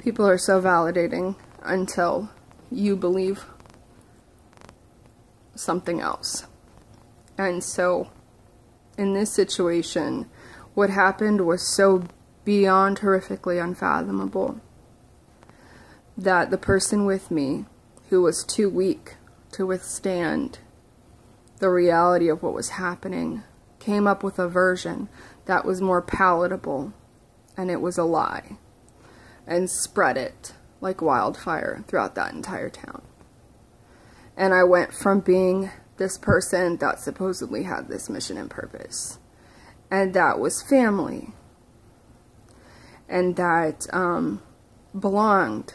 People are so validating until you believe something else. And so, in this situation, what happened was so beyond horrifically unfathomable that the person with me, who was too weak to withstand the reality of what was happening, came up with a version that was more palatable, and it was a lie, and spread it like wildfire throughout that entire town. And I went from being this person that supposedly had this mission and purpose, and that was family, and that belonged,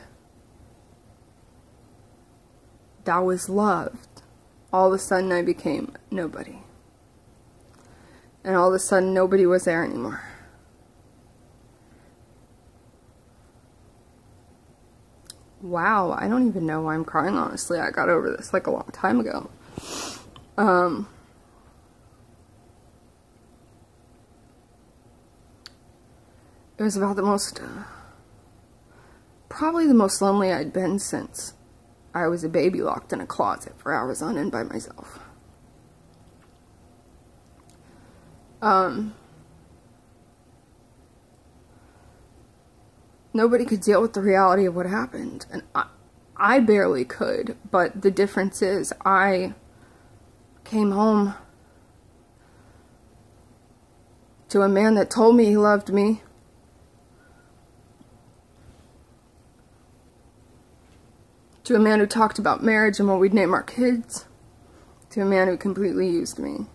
that was loved. All of a sudden I became nobody. And all of a sudden nobody was there anymore. Wow, I don't even know why I'm crying, honestly. I got over this like a long time ago. It was about the most, probably the most lonely I'd been since I was a baby locked in a closet for hours on end by myself. Nobody could deal with the reality of what happened, and I barely could, but the difference is I came home to a man that told me he loved me, to a man who talked about marriage and what we'd name our kids, to a man who completely used me,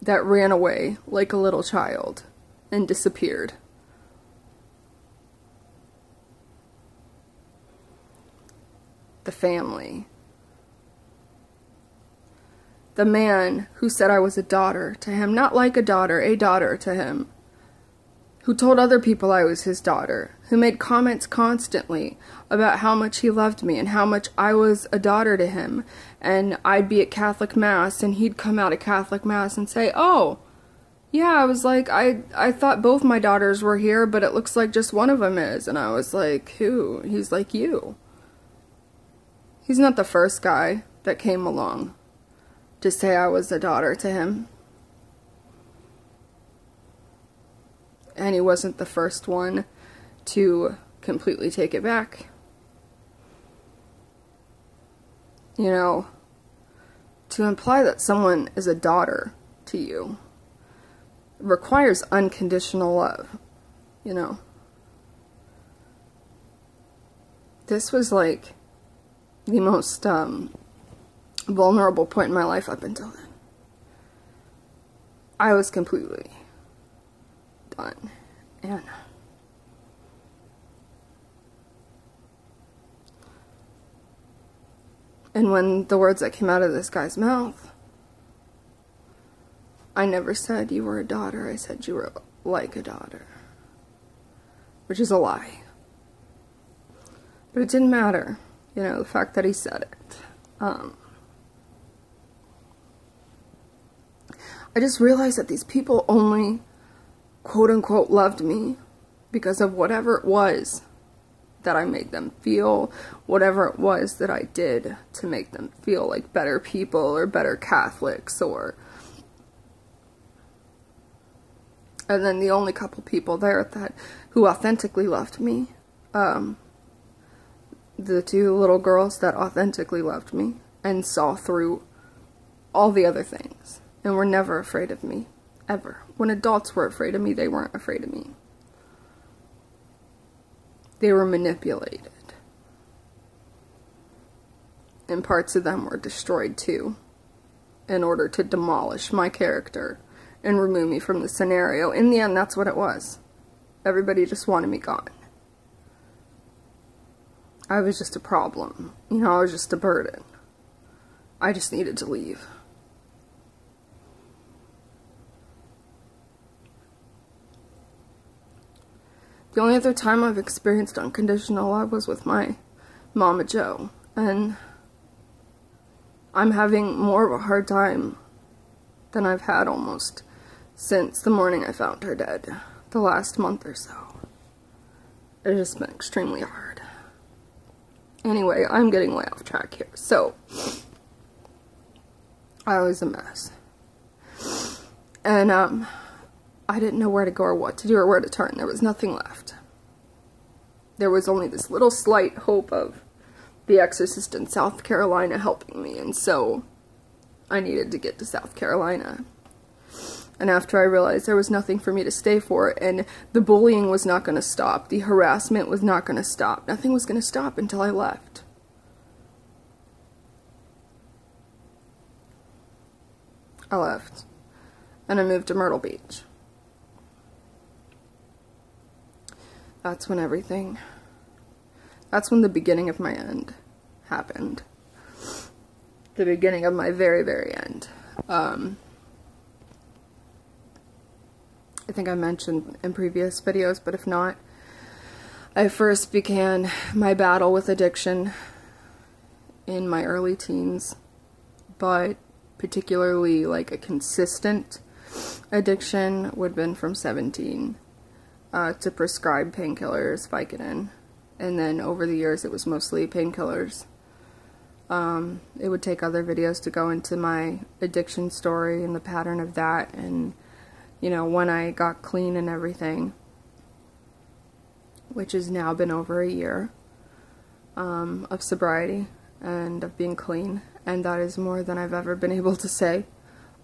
that ran away like a little child and disappeared. The family. The man who said I was a daughter to him, not like a daughter to him. Who told other people I was his daughter, who made comments constantly about how much he loved me and how much I was a daughter to him. And I'd be at Catholic Mass and he'd come out of Catholic Mass and say, "Oh, yeah, I was like, I thought both my daughters were here, but it looks like just one of them is." And I was like, "Who?" He's like, "You." He's not the first guy that came along to say I was a daughter to him. And he wasn't the first one to completely take it back. You know, to imply that someone is a daughter to you requires unconditional love, you know. This was like the most vulnerable point in my life up until then. I was completely done. And when the words that came out of this guy's mouth, I never said you were a daughter, I said you were like a daughter. Which is a lie. But it didn't matter, you know, the fact that he said it. I just realized that these people only quote-unquote loved me because of whatever it was that I made them feel, whatever it was that I did to make them feel like better people or better Catholics, or... And then the only couple people there who authentically loved me, the two little girls that authentically loved me and saw through all the other things and were never afraid of me. Ever. When adults were afraid of me, they weren't afraid of me. They were manipulated. And parts of them were destroyed too, in order to demolish my character and remove me from the scenario. In the end, that's what it was. Everybody just wanted me gone. I was just a problem. You know, I was just a burden. I just needed to leave. The only other time I've experienced unconditional love was with my Mama Joe, and I'm having more of a hard time than I've had almost since the morning I found her dead. the last month or so. It's just been extremely hard. Anyway, I'm getting way off track here. So, I was a mess. And, I didn't know where to go or what to do or where to turn. There was nothing left. There was only this little slight hope of the exorcist in South Carolina helping me, and so I needed to get to South Carolina. And after I realized there was nothing for me to stay for, and the bullying was not going to stop, the harassment was not going to stop, nothing was going to stop until I left. I left, and I moved to Myrtle Beach. That's when the beginning of my end happened. The beginning of my very, very end. I think I mentioned in previous videos, but if not, I first began my battle with addiction in my early teens, but particularly like a consistent addiction would have been from 17 to prescribed painkillers, Vicodin, and then over the years it was mostly painkillers. It would take other videos to go into my addiction story and the pattern of that, and you know, when I got clean and everything, which has now been over a year of sobriety and of being clean, and that is more than I've ever been able to say,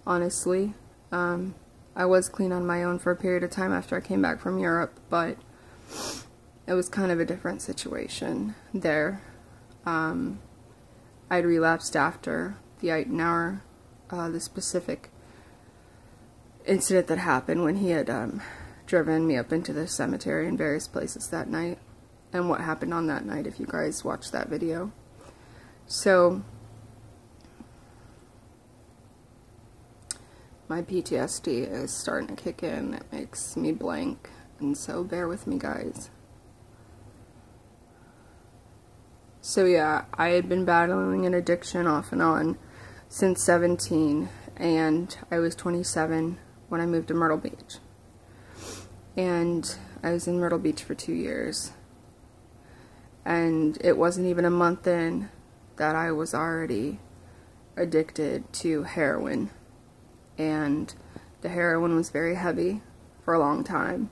honestly. I was clean on my own for a period of time after I came back from Europe, but it was kind of a different situation there. I'd relapsed after the Eitenauer, the specific incident that happened when he had driven me up into the cemetery in various places that night, and what happened on that night, if you guys watched that video. So, my PTSD is starting to kick in. It makes me blank, and so bear with me, guys. So yeah, I had been battling an addiction off and on since 17, and I was 27 when I moved to Myrtle Beach. And I was in Myrtle Beach for 2 years. And it wasn't even a month in that I was already addicted to heroin. And the heroin was very heavy for a long time.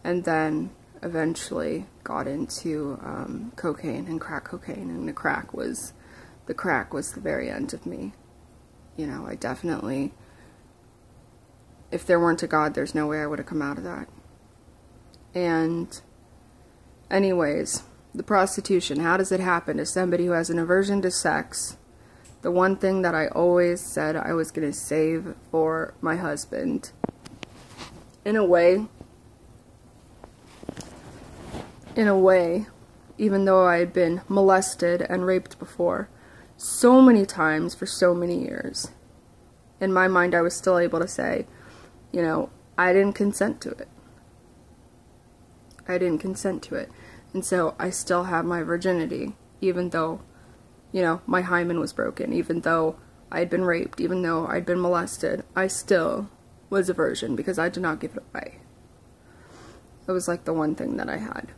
And then eventually got into cocaine and crack cocaine, and the crack was the very end of me. You know, I definitely, if there weren't a God, there's no way I would have come out of that. And anyways, the prostitution, how does it happen? As somebody who has an aversion to sex, the one thing that I always said I was going to save for my husband, in a way, even though I had been molested and raped before, so many times for so many years, in my mind I was still able to say, you know, I didn't consent to it. I didn't consent to it. And so I still have my virginity, even though, you know, my hymen was broken, even though I had been raped, even though I'd been molested, I still was a virgin because I did not give it away. It was like the one thing that I had.